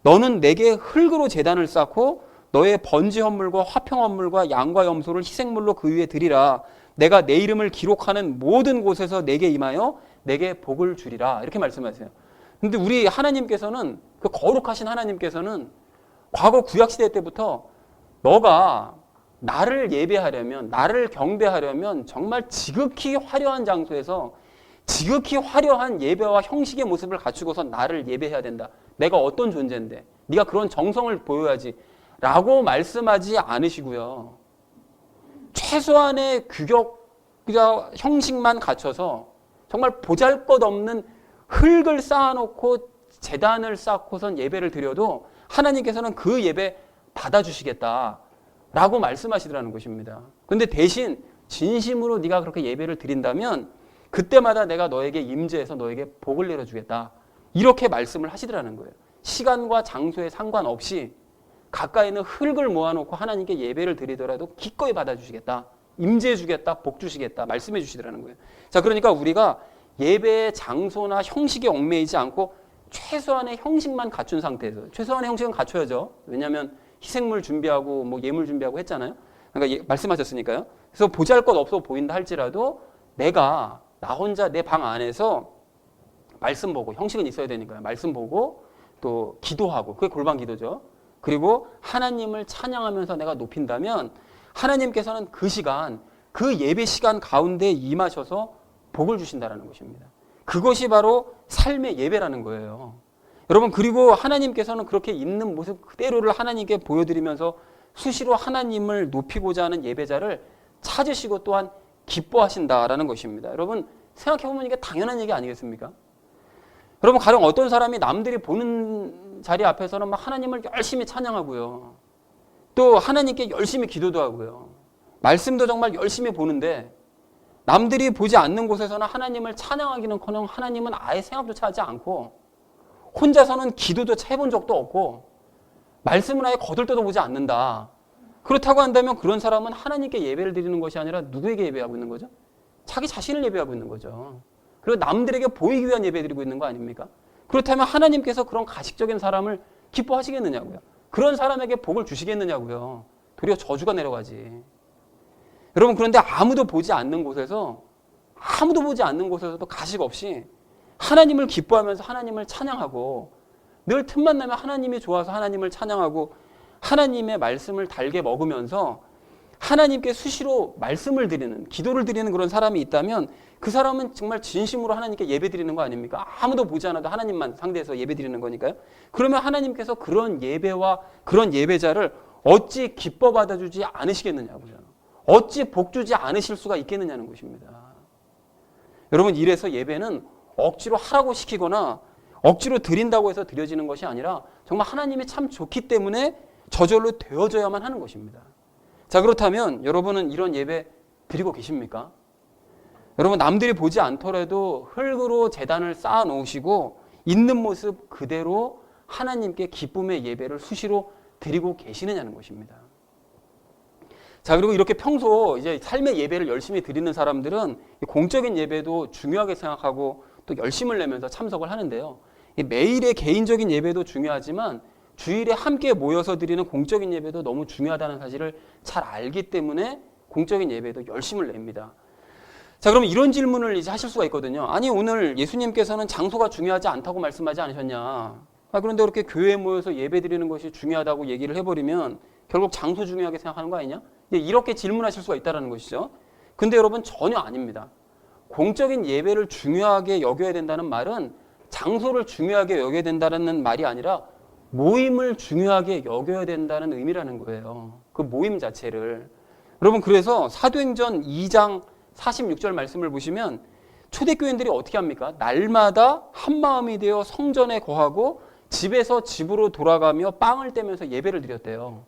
너는 내게 흙으로 제단을 쌓고 너의 번지 헌물과 화평 헌물과 양과 염소를 희생물로 그 위에 드리라. 내가 내 이름을 기록하는 모든 곳에서 내게 임하여 내게 복을 주리라. 이렇게 말씀하세요. 근데 우리 하나님께서는, 그 거룩하신 하나님께서는 과거 구약시대 때부터 너가 나를 예배하려면, 나를 경배하려면 정말 지극히 화려한 장소에서 지극히 화려한 예배와 형식의 모습을 갖추고서 나를 예배해야 된다. 내가 어떤 존재인데 네가 그런 정성을 보여야지 라고 말씀하지 않으시고요. 최소한의 규격과 형식만 갖춰서 정말 보잘것없는 흙을 쌓아놓고 제단을 쌓고선 예배를 드려도 하나님께서는 그 예배 받아주시겠다라고 말씀하시더라는 것입니다. 그런데 대신 진심으로 네가 그렇게 예배를 드린다면 그때마다 내가 너에게 임재해서 너에게 복을 내려주겠다. 이렇게 말씀을 하시더라는 거예요. 시간과 장소에 상관없이 가까이 있는 흙을 모아놓고 하나님께 예배를 드리더라도 기꺼이 받아주시겠다. 임재해 주겠다. 복 주시겠다. 말씀해 주시더라는 거예요. 자, 그러니까 우리가 예배의 장소나 형식에 얽매이지 않고 최소한의 형식만 갖춘 상태에서, 최소한의 형식은 갖춰야죠. 왜냐하면 희생물 준비하고 뭐 예물 준비하고 했잖아요. 그러니까 말씀하셨으니까요. 그래서 보잘것 없어 보인다 할지라도 내가 나 혼자 내 방 안에서 말씀 보고, 형식은 있어야 되니까요. 말씀 보고 또 기도하고, 그게 골방 기도죠. 그리고 하나님을 찬양하면서 내가 높인다면 하나님께서는 그 시간, 그 예배 시간 가운데 임하셔서 복을 주신다라는 것입니다. 그것이 바로 삶의 예배라는 거예요. 여러분, 그리고 하나님께서는 그렇게 있는 모습 그대로를 하나님께 보여드리면서 수시로 하나님을 높이고자 하는 예배자를 찾으시고 또한 기뻐하신다라는 것입니다. 여러분, 생각해보면 이게 당연한 얘기 아니겠습니까? 여러분, 가령 어떤 사람이 남들이 보는 자리 앞에서는 막 하나님을 열심히 찬양하고요. 또 하나님께 열심히 기도도 하고요. 말씀도 정말 열심히 보는데 남들이 보지 않는 곳에서는 하나님을 찬양하기는커녕 하나님은 아예 생각조차 하지 않고 혼자서는 기도도 해본 적도 없고 말씀을 아예 거들떠도 보지 않는다. 그렇다고 한다면 그런 사람은 하나님께 예배를 드리는 것이 아니라 누구에게 예배하고 있는 거죠? 자기 자신을 예배하고 있는 거죠. 그리고 남들에게 보이기 위한 예배 드리고 있는 거 아닙니까? 그렇다면 하나님께서 그런 가식적인 사람을 기뻐하시겠느냐고요. 그런 사람에게 복을 주시겠느냐고요. 도리어 저주가 내려가지. 여러분, 그런데 아무도 보지 않는 곳에서도 가식 없이 하나님을 기뻐하면서 하나님을 찬양하고 늘 틈만 나면 하나님이 좋아서 하나님을 찬양하고 하나님의 말씀을 달게 먹으면서 하나님께 수시로 말씀을 드리는, 기도를 드리는 그런 사람이 있다면 그 사람은 정말 진심으로 하나님께 예배 드리는 거 아닙니까? 아무도 보지 않아도 하나님만 상대해서 예배 드리는 거니까요. 그러면 하나님께서 그런 예배와 그런 예배자를 어찌 기뻐 받아주지 않으시겠느냐고요. 어찌 복 주지 않으실 수가 있겠느냐는 것입니다. 여러분, 이래서 예배는 억지로 하라고 시키거나 억지로 드린다고 해서 드려지는 것이 아니라 정말 하나님이 참 좋기 때문에 저절로 되어져야만 하는 것입니다. 자, 그렇다면 여러분은 이런 예배 드리고 계십니까? 여러분, 남들이 보지 않더라도 흙으로 제단을 쌓아 놓으시고 있는 모습 그대로 하나님께 기쁨의 예배를 수시로 드리고 계시느냐는 것입니다. 자, 그리고 이렇게 평소 이제 삶의 예배를 열심히 드리는 사람들은 공적인 예배도 중요하게 생각하고 또 열심을 내면서 참석을 하는데요. 매일의 개인적인 예배도 중요하지만 주일에 함께 모여서 드리는 공적인 예배도 너무 중요하다는 사실을 잘 알기 때문에 공적인 예배도 열심을 냅니다. 자, 그럼 이런 질문을 이제 하실 수가 있거든요. 아니, 오늘 예수님께서는 장소가 중요하지 않다고 말씀하지 않으셨냐? 그런데 그렇게 교회에 모여서 예배 드리는 것이 중요하다고 얘기를 해버리면 결국 장소 중요하게 생각하는 거 아니냐? 이렇게 질문하실 수가 있다는 것이죠. 근데 여러분, 전혀 아닙니다. 공적인 예배를 중요하게 여겨야 된다는 말은 장소를 중요하게 여겨야 된다는 말이 아니라 모임을 중요하게 여겨야 된다는 의미라는 거예요. 그 모임 자체를. 여러분, 그래서 사도행전 2장 46절 말씀을 보시면 초대교인들이 어떻게 합니까? 날마다 한 마음이 되어 성전에 거하고 집에서 집으로 돌아가며 빵을 떼면서 예배를 드렸대요.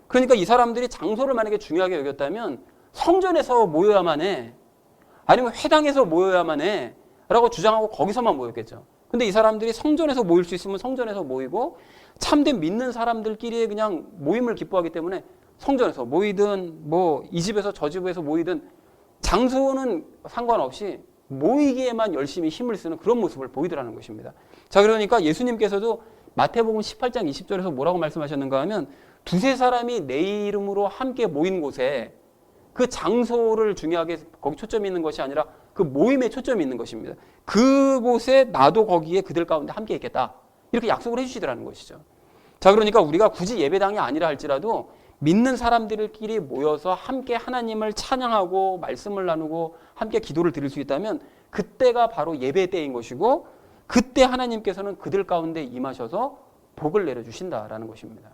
그러니까 이 사람들이 장소를 만약에 중요하게 여겼다면 성전에서 모여야만 해, 아니면 회당에서 모여야만 해 라고 주장하고 거기서만 모였겠죠. 근데 이 사람들이 성전에서 모일 수 있으면 성전에서 모이고 참된 믿는 사람들끼리 그냥 모임을 기뻐하기 때문에 성전에서 모이든 뭐 이 집에서 저 집에서 모이든 장소는 상관없이 모이기에만 열심히 힘을 쓰는 그런 모습을 보이더라는 것입니다. 자, 그러니까 예수님께서도 마태복음 18장 20절에서 뭐라고 말씀하셨는가 하면 두세 사람이 내 이름으로 함께 모인 곳에 그 장소를 중요하게 거기 초점이 있는 것이 아니라 그 모임에 초점이 있는 것입니다. 그곳에 나도 거기에 그들 가운데 함께 있겠다. 이렇게 약속을 해주시더라는 것이죠. 자, 그러니까 우리가 굳이 예배당이 아니라 할지라도 믿는 사람들끼리 모여서 함께 하나님을 찬양하고 말씀을 나누고 함께 기도를 드릴 수 있다면 그때가 바로 예배 때인 것이고 그때 하나님께서는 그들 가운데 임하셔서 복을 내려주신다라는 것입니다.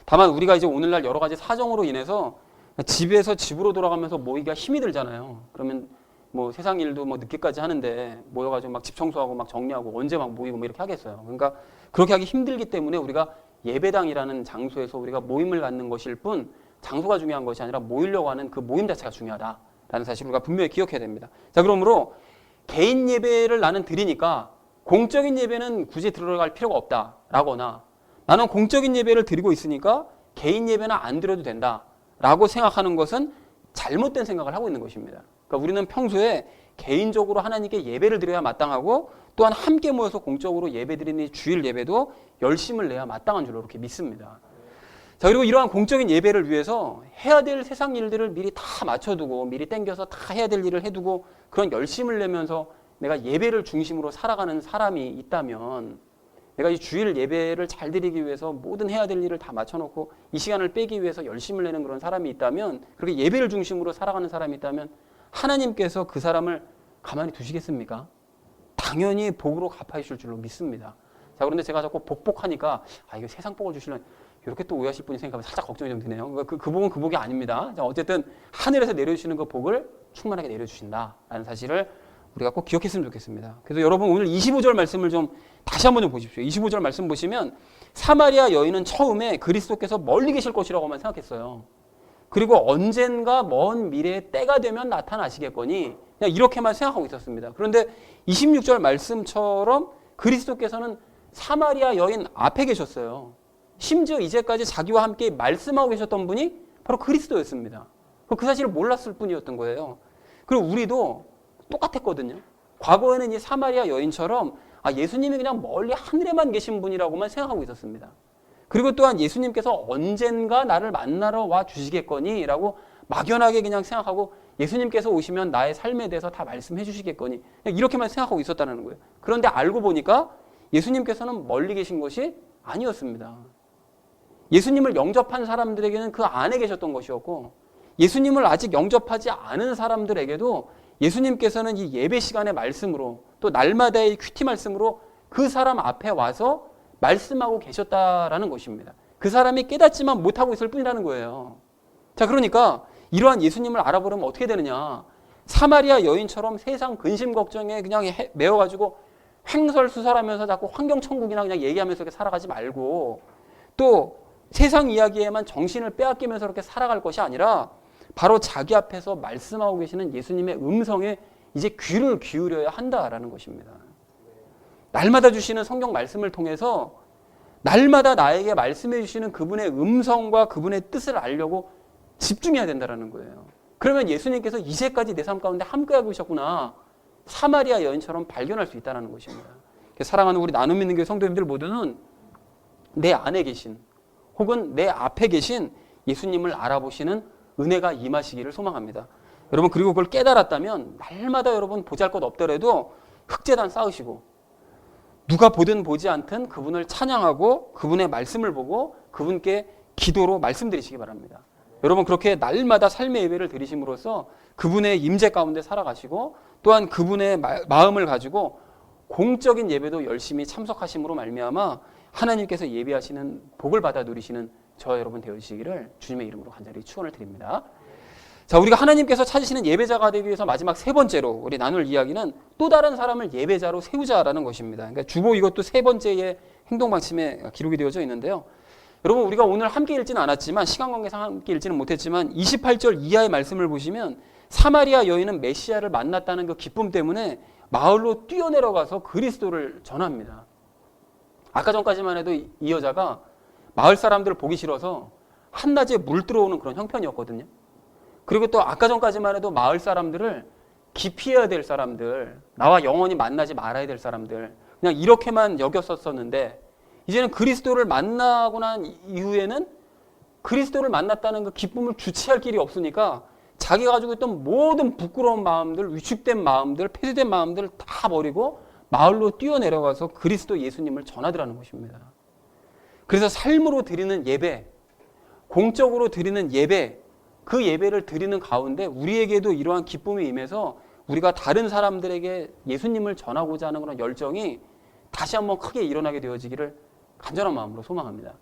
다만 우리가 이제 오늘날 여러 가지 사정으로 인해서 집에서 집으로 돌아가면서 모이기가 힘이 들잖아요. 그러면 뭐 세상 일도 뭐 늦게까지 하는데 모여가지고 막 집 청소하고 막 정리하고 언제 막 모이고 뭐 이렇게 하겠어요. 그러니까 그렇게 하기 힘들기 때문에 우리가 예배당이라는 장소에서 우리가 모임을 갖는 것일 뿐 장소가 중요한 것이 아니라 모이려고 하는 그 모임 자체가 중요하다라는 사실을 우리가 분명히 기억해야 됩니다. 자, 그러므로 개인 예배를 나는 드리니까 공적인 예배는 굳이 들어갈 필요가 없다라거나 나는 공적인 예배를 드리고 있으니까 개인 예배는 안 드려도 된다라고 생각하는 것은 잘못된 생각을 하고 있는 것입니다. 그러니까 우리는 평소에 개인적으로 하나님께 예배를 드려야 마땅하고 또한 함께 모여서 공적으로 예배 드리는 주일 예배도 열심을 내야 마땅한 줄로 그렇게 믿습니다. 자, 그리고 이러한 공적인 예배를 위해서 해야 될 세상 일들을 미리 다 맞춰두고 미리 땡겨서 다 해야 될 일을 해두고 그런 열심을 내면서 내가 예배를 중심으로 살아가는 사람이 있다면 내가 이 주일 예배를 잘 드리기 위해서 모든 해야 될 일을 다 맞춰놓고 이 시간을 빼기 위해서 열심을 내는 그런 사람이 있다면 그렇게 예배를 중심으로 살아가는 사람이 있다면 하나님께서 그 사람을 가만히 두시겠습니까? 당연히 복으로 갚아주실 줄로 믿습니다. 자, 그런데 제가 자꾸 복하니까 이거 세상 복을 주시려면 이렇게 또 오해하실 분이 생각하면 살짝 걱정이 좀 되네요. 그 복은 그 복이 아닙니다. 자, 어쨌든 하늘에서 내려주시는 그 복을 충만하게 내려주신다라는 사실을 우리가 꼭 기억했으면 좋겠습니다. 그래서 여러분 오늘 25절 말씀을 좀 다시 한번 좀 보십시오. 25절 말씀 보시면 사마리아 여인은 처음에 그리스도께서 멀리 계실 것이라고만 생각했어요. 그리고 언젠가 먼 미래에 때가 되면 나타나시겠거니 그냥 이렇게만 생각하고 있었습니다. 그런데 26절 말씀처럼 그리스도께서는 사마리아 여인 앞에 계셨어요. 심지어 이제까지 자기와 함께 말씀하고 계셨던 분이 바로 그리스도였습니다. 그 사실을 몰랐을 뿐이었던 거예요. 그리고 우리도 똑같았거든요. 과거에는 이 사마리아 여인처럼 예수님이 그냥 멀리 하늘에만 계신 분이라고만 생각하고 있었습니다. 그리고 또한 예수님께서 언젠가 나를 만나러 와 주시겠거니 라고 막연하게 그냥 생각하고 예수님께서 오시면 나의 삶에 대해서 다 말씀해 주시겠거니 이렇게만 생각하고 있었다는 거예요. 그런데 알고 보니까 예수님께서는 멀리 계신 것이 아니었습니다. 예수님을 영접한 사람들에게는 그 안에 계셨던 것이었고 예수님을 아직 영접하지 않은 사람들에게도 예수님께서는 이 예배 시간의 말씀으로 또 날마다의 큐티 말씀으로 그 사람 앞에 와서 말씀하고 계셨다라는 것입니다. 그 사람이 깨닫지만 못하고 있을 뿐이라는 거예요. 자, 그러니까 이러한 예수님을 알아보려면 어떻게 되느냐. 사마리아 여인처럼 세상 근심 걱정에 그냥 매어가지고 횡설수설하면서 자꾸 환경천국이나 그냥 얘기하면서 이렇게 살아가지 말고 또 세상 이야기에만 정신을 빼앗기면서 이렇게 살아갈 것이 아니라 바로 자기 앞에서 말씀하고 계시는 예수님의 음성에 이제 귀를 기울여야 한다라는 것입니다. 날마다 주시는 성경 말씀을 통해서 날마다 나에게 말씀해 주시는 그분의 음성과 그분의 뜻을 알려고 집중해야 된다는 거예요. 그러면 예수님께서 이제까지 내 삶 가운데 함께하고 계셨구나. 사마리아 여인처럼 발견할 수 있다는 것입니다. 사랑하는 우리 나눔 믿는 교회 성도님들 모두는 내 안에 계신 혹은 내 앞에 계신 예수님을 알아보시는 은혜가 임하시기를 소망합니다. 여러분 그리고 그걸 깨달았다면 날마다 여러분 보잘것 없더라도 흙재단 쌓으시고 누가 보든 보지 않든 그분을 찬양하고 그분의 말씀을 보고 그분께 기도로 말씀드리시기 바랍니다. 여러분 그렇게 날마다 삶의 예배를 드리심으로써 그분의 임재 가운데 살아가시고 또한 그분의 마음을 가지고 공적인 예배도 열심히 참석하심으로 말미암아 하나님께서 예배하시는 복을 받아 누리시는 저와 여러분 되어주시기를 주님의 이름으로 간절히 축원을 드립니다. 자, 우리가 하나님께서 찾으시는 예배자가 되기 위해서 마지막 세 번째로 우리 나눌 이야기는 또 다른 사람을 예배자로 세우자라는 것입니다. 그러니까 주보 이것도 세 번째의 행동 방침에 기록이 되어져 있는데요. 여러분 우리가 오늘 함께 읽지는 않았지만 시간 관계상 함께 읽지는 못했지만 28절 이하의 말씀을 보시면 사마리아 여인은 메시아를 만났다는 그 기쁨 때문에 마을로 뛰어내려가서 그리스도를 전합니다. 아까 전까지만 해도 이 여자가 마을 사람들을 보기 싫어서 한낮에 물 들어오는 그런 형편이었거든요. 그리고 또 아까 전까지만 해도 마을 사람들을 기피해야 될 사람들, 나와 영원히 만나지 말아야 될 사람들 그냥 이렇게만 여겼었는데 이제는 그리스도를 만나고 난 이후에는 그리스도를 만났다는 그 기쁨을 주체할 길이 없으니까 자기가 가지고 있던 모든 부끄러운 마음들, 위축된 마음들, 폐쇄된 마음들을 다 버리고 마을로 뛰어내려가서 그리스도 예수님을 전하더라는 것입니다. 그래서 삶으로 드리는 예배, 공적으로 드리는 예배, 그 예배를 드리는 가운데 우리에게도 이러한 기쁨이 임해서 우리가 다른 사람들에게 예수님을 전하고자 하는 그런 열정이 다시 한번 크게 일어나게 되어지기를 간절한 마음으로 소망합니다.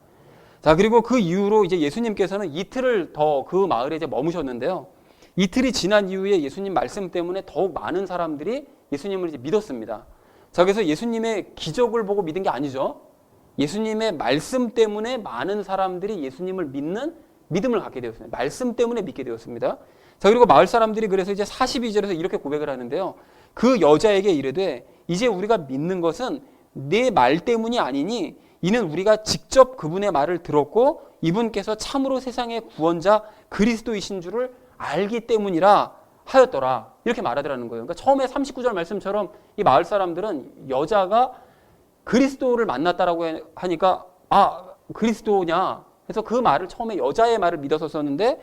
자, 그리고 그 이후로 이제 예수님께서는 이틀을 더 그 마을에 이제 머무셨는데요. 이틀이 지난 이후에 예수님 말씀 때문에 더욱 많은 사람들이 예수님을 이제 믿었습니다. 자, 그래서 예수님의 기적을 보고 믿은 게 아니죠. 예수님의 말씀 때문에 많은 사람들이 예수님을 믿는 믿음을 갖게 되었습니다. 말씀 때문에 믿게 되었습니다. 자, 그리고 마을 사람들이 그래서 이제 42절에서 이렇게 고백을 하는데요. 그 여자에게 이르되 이제 우리가 믿는 것은 내 말 때문이 아니니 이는 우리가 직접 그분의 말을 들었고 이분께서 참으로 세상의 구원자 그리스도이신 줄을 알기 때문이라 하였더라. 이렇게 말하더라는 거예요. 그러니까 처음에 39절 말씀처럼 이 마을 사람들은 여자가 그리스도를 만났다라고 하니까 그리스도냐 해서 그 말을 처음에 여자의 말을 믿어서 썼는데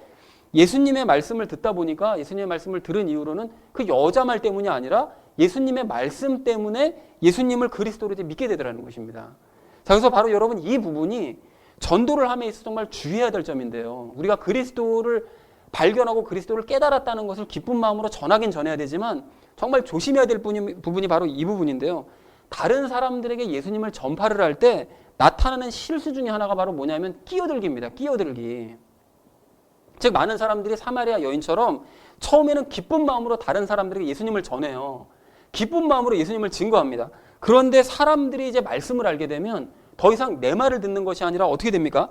예수님의 말씀을 듣다 보니까 예수님의 말씀을 들은 이후로는 그 여자 말 때문이 아니라 예수님의 말씀 때문에 예수님을 그리스도로 이제 믿게 되더라는 것입니다. 자, 그래서 바로 여러분 이 부분이 전도를 함에 있어서 정말 주의해야 될 점인데요. 우리가 그리스도를 발견하고 그리스도를 깨달았다는 것을 기쁜 마음으로 전하긴 전해야 되지만 정말 조심해야 될 부분이 바로 이 부분인데요. 다른 사람들에게 예수님을 전파를 할 때 나타나는 실수 중에 하나가 바로 뭐냐면 끼어들기입니다. 끼어들기. 즉 많은 사람들이 사마리아 여인처럼 처음에는 기쁜 마음으로 다른 사람들에게 예수님을 전해요. 기쁜 마음으로 예수님을 증거합니다. 그런데 사람들이 이제 말씀을 알게 되면 더 이상 내 말을 듣는 것이 아니라 어떻게 됩니까?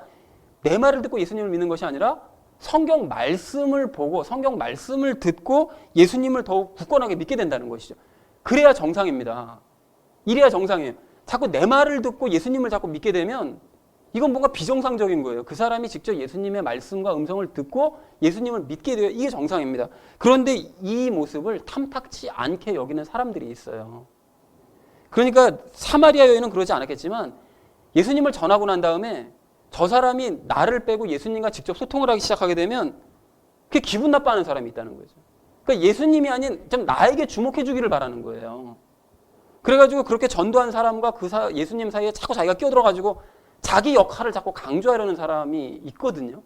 내 말을 듣고 예수님을 믿는 것이 아니라 성경 말씀을 보고 성경 말씀을 듣고 예수님을 더욱 굳건하게 믿게 된다는 것이죠. 그래야 정상입니다. 이래야 정상이에요. 자꾸 내 말을 듣고 예수님을 자꾸 믿게 되면 이건 뭔가 비정상적인 거예요. 그 사람이 직접 예수님의 말씀과 음성을 듣고 예수님을 믿게 돼요. 이게 정상입니다. 그런데 이 모습을 탐탁치 않게 여기는 사람들이 있어요. 그러니까 사마리아 여인은 그러지 않았겠지만 예수님을 전하고 난 다음에 저 사람이 나를 빼고 예수님과 직접 소통을 하기 시작하게 되면 그게 기분 나빠하는 사람이 있다는 거죠. 그러니까 예수님이 아닌 좀 나에게 주목해 주기를 바라는 거예요. 그래가지고 그렇게 전도한 사람과 예수님 사이에 자꾸 자기가 끼어들어가지고 자기 역할을 자꾸 강조하려는 사람이 있거든요.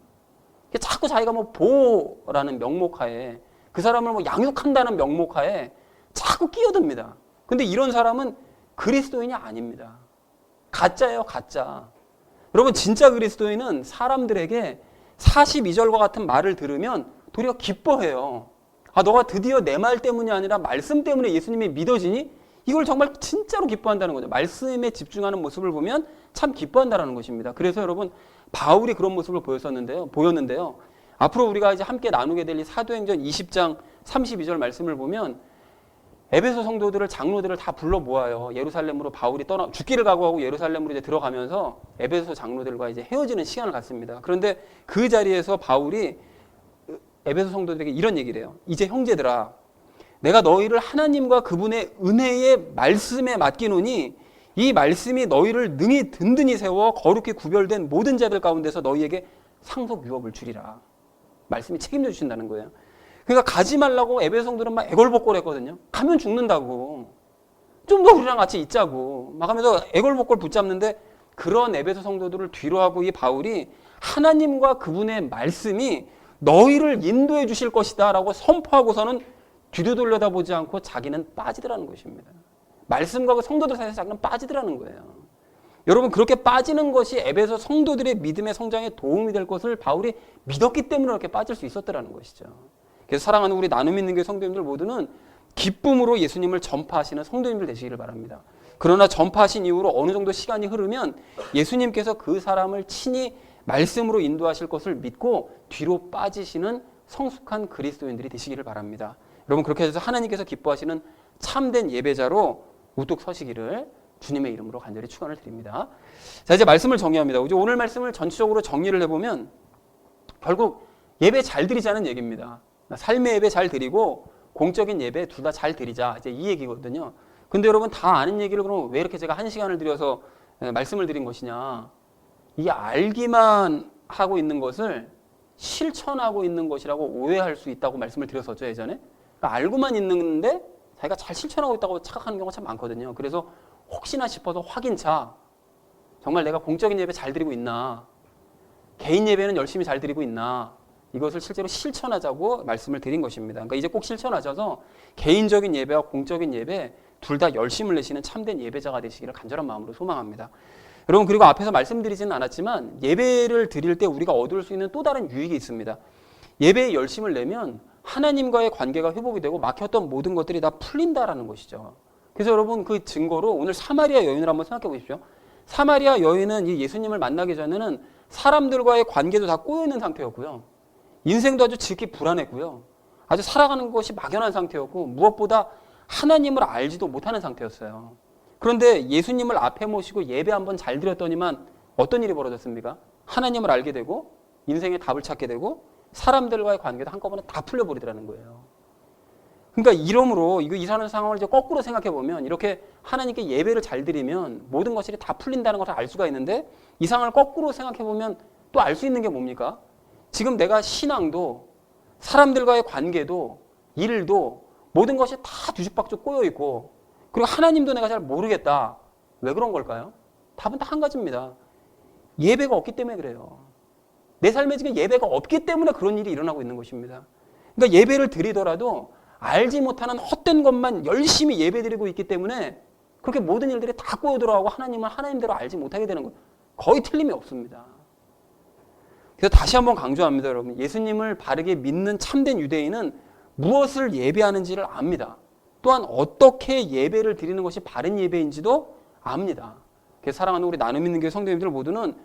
자꾸 자기가 뭐 보호라는 명목하에 그 사람을 뭐 양육한다는 명목하에 자꾸 끼어듭니다. 근데 이런 사람은 그리스도인이 아닙니다. 가짜예요, 가짜. 여러분 진짜 그리스도인은 사람들에게 42절과 같은 말을 들으면 도리어 기뻐해요. 너가 드디어 내 말 때문이 아니라 말씀 때문에 예수님이 믿어지니? 이걸 정말 진짜로 기뻐한다는 거죠. 말씀에 집중하는 모습을 보면 참 기뻐한다는 것입니다. 그래서 여러분 바울이 그런 모습을 보였는데요. 앞으로 우리가 이제 함께 나누게 될 이 사도행전 20장 32절 말씀을 보면 에베소 성도들을 장로들을 다 불러 모아요. 예루살렘으로 바울이 죽기를 각오하고 예루살렘으로 이제 들어가면서 에베소 장로들과 이제 헤어지는 시간을 갖습니다. 그런데 그 자리에서 바울이 에베소 성도들에게 이런 얘기를 해요. 이제 형제들아, 내가 너희를 하나님과 그분의 은혜의 말씀에 맡기노니 이 말씀이 너희를 능히 든든히 세워 거룩히 구별된 모든 자들 가운데서 너희에게 상속 유업을 주리라. 말씀이 책임져 주신다는 거예요. 그러니까 가지 말라고 에베소 성도들은 막 애걸복걸했거든요. 가면 죽는다고. 좀 더 우리랑 같이 있자고. 막 하면서 애걸복걸 붙잡는데 그런 에베소 성도들을 뒤로하고 이 바울이 하나님과 그분의 말씀이 너희를 인도해 주실 것이다 라고 선포하고서는 뒤도 돌려다보지 않고 자기는 빠지더라는 것입니다. 말씀과 그 성도들 사이에서 자기는 빠지더라는 거예요. 여러분 그렇게 빠지는 것이 에베소 성도들의 믿음의 성장에 도움이 될 것을 바울이 믿었기 때문에 그렇게 빠질 수 있었더라는 것이죠. 그래서 사랑하는 우리 나눔 있는 교회 성도님들 모두는 기쁨으로 예수님을 전파하시는 성도님들 되시기를 바랍니다. 그러나 전파하신 이후로 어느 정도 시간이 흐르면 예수님께서 그 사람을 친히 말씀으로 인도하실 것을 믿고 뒤로 빠지시는 성숙한 그리스도인들이 되시기를 바랍니다. 여러분 그렇게 해서 하나님께서 기뻐하시는 참된 예배자로 우뚝 서시기를 주님의 이름으로 간절히 축원을 드립니다. 자, 이제 말씀을 정리합니다. 오늘 말씀을 전체적으로 정리를 해보면 결국 예배 잘 드리자는 얘기입니다. 삶의 예배 잘 드리고 공적인 예배 둘 다 잘 드리자, 이제 이 얘기거든요. 근데 여러분 다 아는 얘기를 그럼 왜 이렇게 제가 1시간을 들여서 말씀을 드린 것이냐? 이게 알기만 하고 있는 것을 실천하고 있는 것이라고 오해할 수 있다고 말씀을 드렸었죠, 예전에. 그러니까 알고만 있는데 자기가 잘 실천하고 있다고 착각하는 경우가 참 많거든요. 그래서 혹시나 싶어서 확인차, 정말 내가 공적인 예배 잘 드리고 있나, 개인 예배는 열심히 잘 드리고 있나, 이것을 실제로 실천하자고 말씀을 드린 것입니다. 그러니까 이제 꼭 실천하셔서 개인적인 예배와 공적인 예배 둘 다 열심을 내시는 참된 예배자가 되시기를 간절한 마음으로 소망합니다. 여러분 그리고 앞에서 말씀드리지는 않았지만 예배를 드릴 때 우리가 얻을 수 있는 또 다른 유익이 있습니다. 예배에 열심을 내면 하나님과의 관계가 회복이 되고 막혔던 모든 것들이 다 풀린다라는 것이죠. 그래서 여러분 그 증거로 오늘 사마리아 여인을 한번 생각해 보십시오. 사마리아 여인은 이 예수님을 만나기 전에는 사람들과의 관계도 다 꼬여있는 상태였고요. 인생도 아주 지극히 불안했고요. 아주 살아가는 것이 막연한 상태였고 무엇보다 하나님을 알지도 못하는 상태였어요. 그런데 예수님을 앞에 모시고 예배 한번 잘 드렸더니만 어떤 일이 벌어졌습니까? 하나님을 알게 되고 인생의 답을 찾게 되고 사람들과의 관계도 한꺼번에 다 풀려버리더라는 거예요. 그러니까 이러므로 이 상황을 이제 거꾸로 생각해 보면 이렇게 하나님께 예배를 잘 드리면 모든 것들이 다 풀린다는 것을 알 수가 있는데 이 상황을 거꾸로 생각해 보면 또 알 수 있는 게 뭡니까? 지금 내가 신앙도 사람들과의 관계도 일도 모든 것이 다 뒤죽박죽 꼬여 있고 그리고 하나님도 내가 잘 모르겠다. 왜 그런 걸까요? 답은 다 한 가지입니다. 예배가 없기 때문에 그래요. 내 삶에 지금 예배가 없기 때문에 그런 일이 일어나고 있는 것입니다. 그러니까 예배를 드리더라도 알지 못하는 헛된 것만 열심히 예배드리고 있기 때문에 그렇게 모든 일들이 다 꼬여 들어가고 하나님을 하나님대로 알지 못하게 되는 것 거의 틀림이 없습니다. 그래서 다시 한번 강조합니다, 여러분. 예수님을 바르게 믿는 참된 유대인은 무엇을 예배하는지를 압니다. 또한 어떻게 예배를 드리는 것이 바른 예배인지도 압니다. 그래서 사랑하는 우리 나눔 있는 교회 성도님들 모두는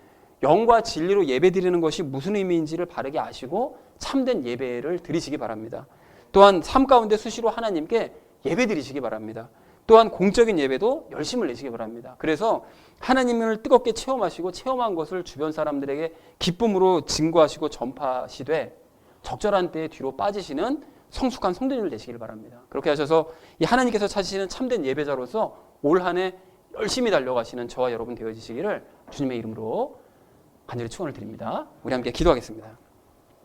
영과 진리로 예배 드리는 것이 무슨 의미인지를 바르게 아시고 참된 예배를 드리시기 바랍니다. 또한 삶 가운데 수시로 하나님께 예배 드리시기 바랍니다. 또한 공적인 예배도 열심을 내시기 바랍니다. 그래서 하나님을 뜨겁게 체험하시고 체험한 것을 주변 사람들에게 기쁨으로 증거하시고 전파하시되 적절한 때에 뒤로 빠지시는 성숙한 성도님을 되시길 바랍니다. 그렇게 하셔서 이 하나님께서 찾으시는 참된 예배자로서 올 한 해 열심히 달려가시는 저와 여러분 되어지시기를 주님의 이름으로 간절히 축원을 드립니다. 우리 함께 기도하겠습니다.